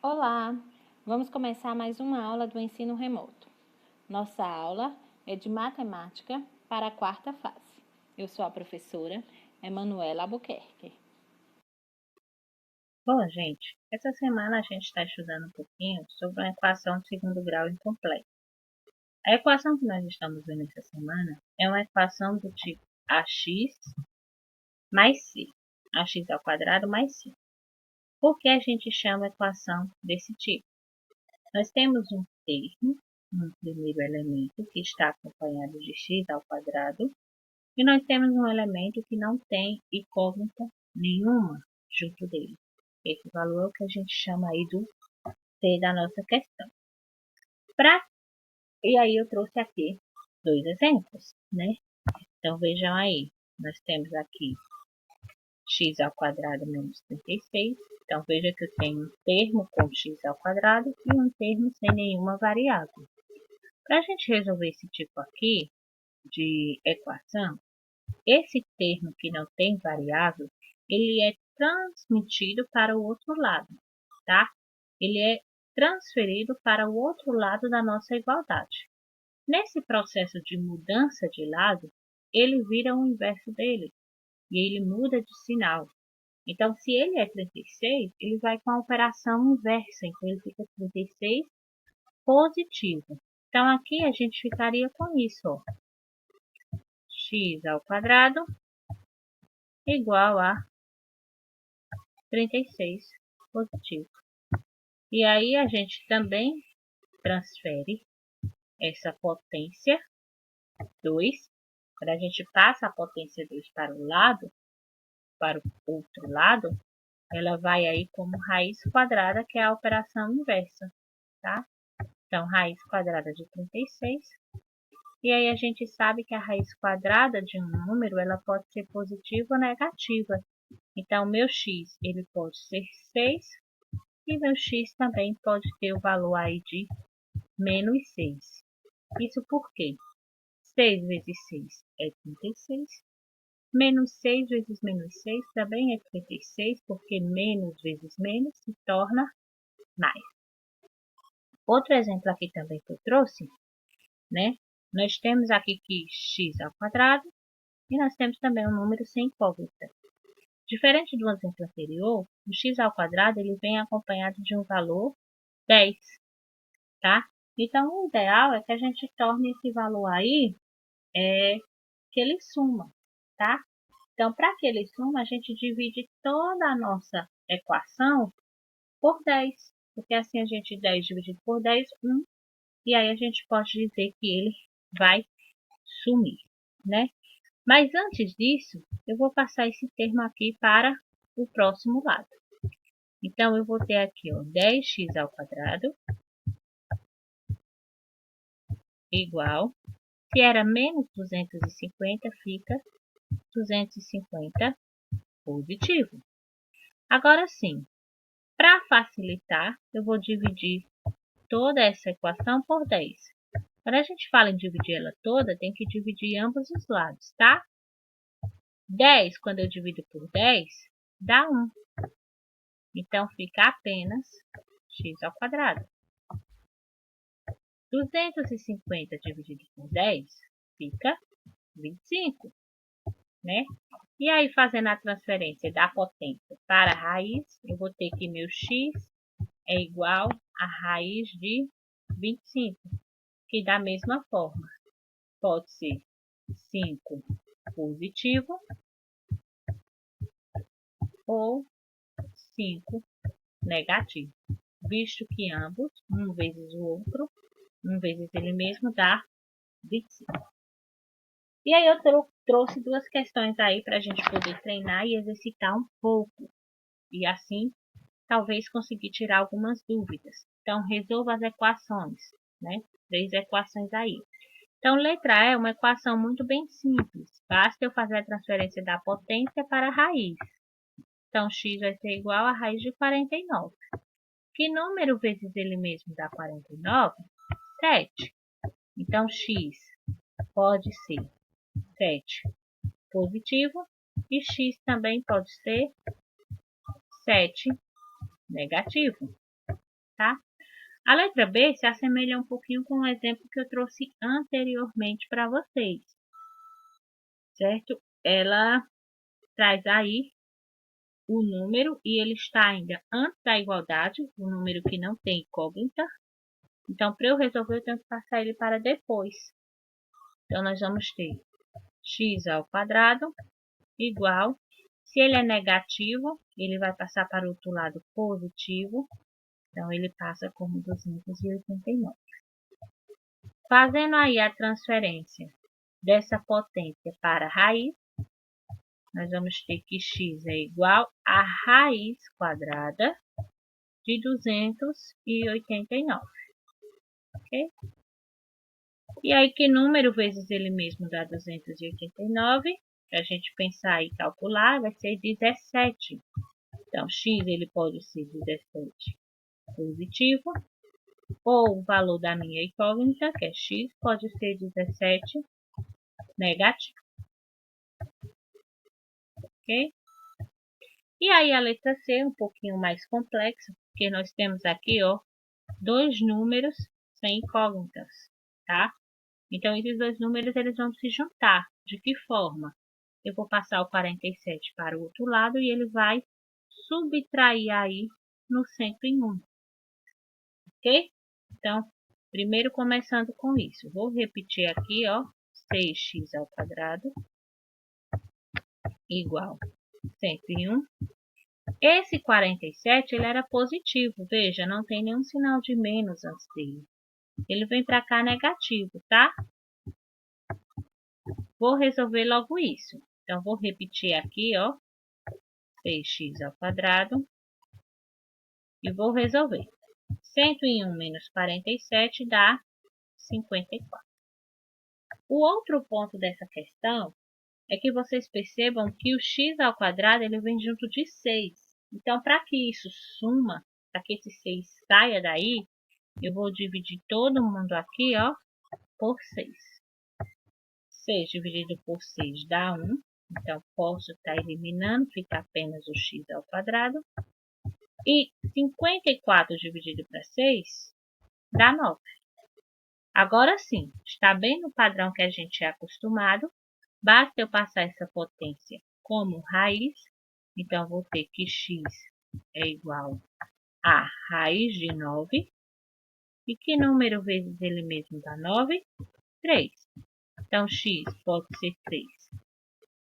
Olá! Vamos começar mais uma aula do ensino remoto. Nossa aula é de matemática para a quarta fase. Eu sou a professora Emanuela Albuquerque. Bom, gente, essa semana a gente está estudando um pouquinho sobre uma equação de segundo grau incompleto. A equação que nós estamos vendo essa semana é uma equação do tipo ax mais c, ax ao quadrado mais c. Por que a gente chama a equação desse tipo? Nós temos um termo, um primeiro elemento que está acompanhado de x ao quadrado, e nós temos um elemento que não tem incógnita nenhuma junto dele. Esse valor é o que a gente chama aí do C da nossa questão. E aí eu trouxe aqui dois exemplos, né? Então vejam aí, nós temos aqui x ao quadrado menos 36. Então veja que eu tenho um termo com x ao quadrado e um termo sem nenhuma variável. Para a gente resolver esse tipo aqui de equação, esse termo que não tem variável, ele é transmitido para o outro lado, tá? Ele é transferido para o outro lado da nossa igualdade. Nesse processo de mudança de lado, ele vira o inverso dele e ele muda de sinal. Então, se ele é 36, ele vai com a operação inversa, então ele fica 36 positivo. Então, aqui a gente ficaria com isso, ó, x ao quadrado igual a 36 positivo. E aí a gente também transfere essa potência 2, quando a gente passa a potência 2 para o outro lado, ela vai aí como raiz quadrada, que é a operação inversa, tá? Então, raiz quadrada de 36. E aí a gente sabe que a raiz quadrada de um número, ela pode ser positiva ou negativa. Então, meu x, ele pode ser 6, e meu x também pode ter o valor aí de menos 6. Isso por quê? 6 vezes 6 é 36. Menos 6 vezes menos 6 também é 36, porque menos vezes menos se torna mais. Outro exemplo aqui também que eu trouxe, né? Nós temos aqui que x ao quadrado e nós temos também um número sem incógnita. Diferente do exemplo anterior, o x ao quadrado ele vem acompanhado de um valor 10, tá? Então, o ideal é que a gente torne esse valor aí, que ele suma, tá? Então, para que ele suma, a gente divide toda a nossa equação por 10, porque assim a gente 10 dividido por 10, 1, e aí a gente pode dizer que ele vai sumir, né? Mas antes disso, eu vou passar esse termo aqui para o próximo lado. Então, eu vou ter aqui, ó, 10x ao quadrado igual, se era menos 250, fica 250 positivo. Agora sim, para facilitar, eu vou dividir toda essa equação por 10. Quando a gente fala em dividir ela toda, tem que dividir ambos os lados, tá? 10, quando eu divido por 10, dá 1. Então, fica apenas x ao quadrado. 250 dividido por 10 fica 25, né? E aí, fazendo a transferência da potência para a raiz, eu vou ter que meu x é igual a raiz de 25, que da mesma forma pode ser 5 positivo ou 5 negativo, visto que ambos, um vezes o outro, um vezes ele mesmo, dá 25. E aí eu trouxe duas questões aí para a gente poder treinar e exercitar um pouco, e assim talvez conseguir tirar algumas dúvidas. Então, resolva as equações, né? 3 equações aí. Então, letra E é uma equação muito bem simples. Basta eu fazer a transferência da potência para a raiz. Então, x vai ser igual a raiz de 49. Que número vezes ele mesmo dá 49? 7. Então, x pode ser 7 positivo e x também pode ser 7 negativo. tá? A letra B se assemelha um pouquinho com o exemplo que eu trouxe anteriormente para vocês, certo? Ela traz aí o número e ele está ainda antes da igualdade, o número que não tem incógnita. Então, para eu resolver, eu tenho que passar ele para depois. Então, nós vamos ter x ao quadrado igual, se ele é negativo, ele vai passar para o outro lado positivo. Então, ele passa como 289. Fazendo aí a transferência dessa potência para a raiz, nós vamos ter que x é igual a raiz quadrada de 289. Ok? E aí, que número vezes ele mesmo dá 289? Para a gente pensar e calcular, vai ser 17. Então, x ele pode ser 17 positivo, ou o valor da minha incógnita, que é x, pode ser 17 negativo. Ok? E aí, a letra C é um pouquinho mais complexa, porque nós temos aqui, ó, dois números sem incógnitas, tá? Então, esses dois números eles vão se juntar. De que forma? Eu vou passar o 47 para o outro lado e ele vai subtrair aí no 101. Ok? Então, primeiro começando com isso. Vou repetir aqui, ó, 6x ao quadrado igual 101. Esse 47 ele era positivo, veja, não tem nenhum sinal de menos antes dele. Ele vem para cá negativo, tá? Vou resolver logo isso. Então, vou repetir aqui, ó, 6x ao quadrado e vou resolver. 101 menos 47 dá 54. O outro ponto dessa questão é que vocês percebam que o x ao quadrado ele vem junto de 6. Então, para que isso suma, para que esse 6 saia daí, eu vou dividir todo mundo aqui, ó, por 6. 6 dividido por 6 dá 1. Então, posso estar eliminando, fica apenas o x ao quadrado. E 54 dividido para 6 dá 9. Agora sim, está bem no padrão que a gente é acostumado. Basta eu passar essa potência como raiz. Então, vou ter que x é igual a raiz de 9. E que número vezes ele mesmo dá 9? 3. Então, x pode ser 3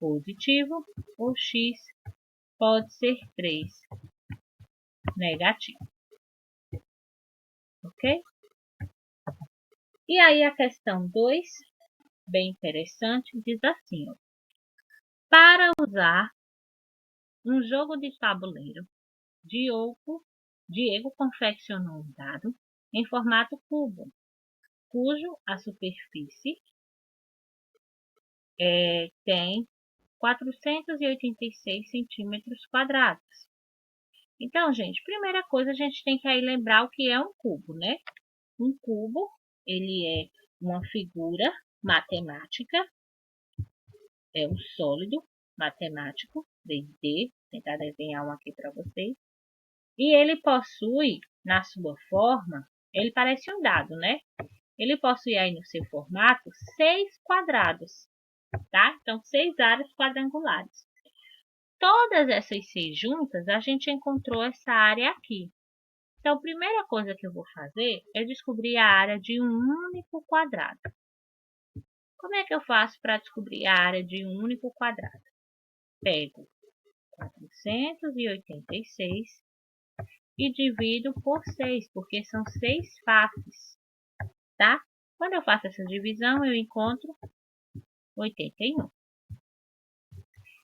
positivo ou x pode ser 3 negativo. Ok? E aí a questão 2, bem interessante, diz assim, ó, para usar um jogo de tabuleiro, Diego confeccionou um dado em formato cubo, cujo a superfície tem 486 centímetros quadrados. Então, gente, primeira coisa, a gente tem que aí lembrar o que é um cubo, né? Um cubo, ele é uma figura matemática, é um sólido matemático, 3D, vou tentar desenhar um aqui para vocês. E ele possui, na sua forma, ele parece um dado, né? Ele possui aí no seu formato 6 quadrados, tá? Então, 6 áreas quadrangulares. Todas essas 6 juntas, a gente encontrou essa área aqui. Então, a primeira coisa que eu vou fazer é descobrir a área de um único quadrado. Como é que eu faço para descobrir a área de um único quadrado? Pego 486 e divido por 6, porque são 6 faces, tá? Quando eu faço essa divisão, eu encontro 81.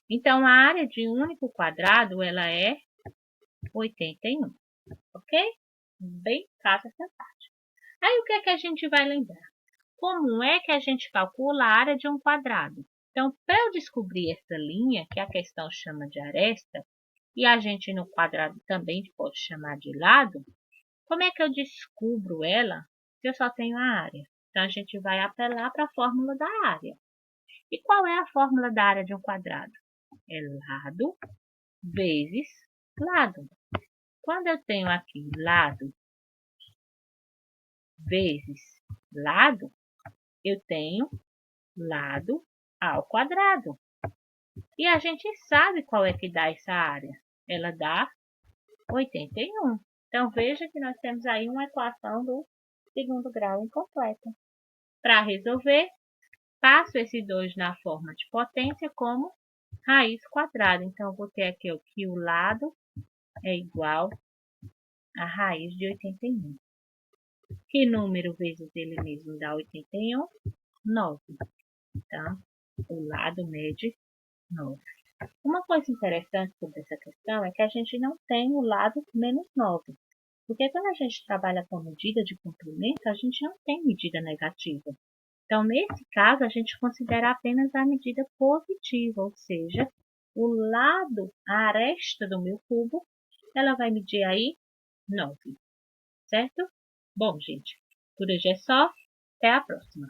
Então, a área de um único quadrado, ela é 81, ok? Bem fácil essa parte. Aí, o que é que a gente vai lembrar? Como é que a gente calcula a área de um quadrado? Então, para eu descobrir essa linha, que a questão chama de aresta, e a gente no quadrado também pode chamar de lado, como é que eu descubro ela se eu só tenho a área? Então, a gente vai apelar para a fórmula da área. E qual é a fórmula da área de um quadrado? É lado vezes lado. Quando eu tenho aqui lado vezes lado, eu tenho lado ao quadrado. E a gente sabe qual é que dá essa área. Ela dá 81. Então, veja que nós temos aí uma equação do segundo grau incompleta. Para resolver, passo esse 2 na forma de potência como raiz quadrada. Então, eu vou ter aqui que o lado é igual a raiz de 81. Que número vezes ele mesmo dá 81? 9. Então, o lado mede 9. Uma coisa interessante sobre essa questão é que a gente não tem o lado menos 9. Porque quando a gente trabalha com medida de comprimento, a gente não tem medida negativa. Então, nesse caso, a gente considera apenas a medida positiva, ou seja, o lado, a aresta do meu cubo, ela vai medir aí 9, certo? Bom, gente, por hoje é só. Até a próxima.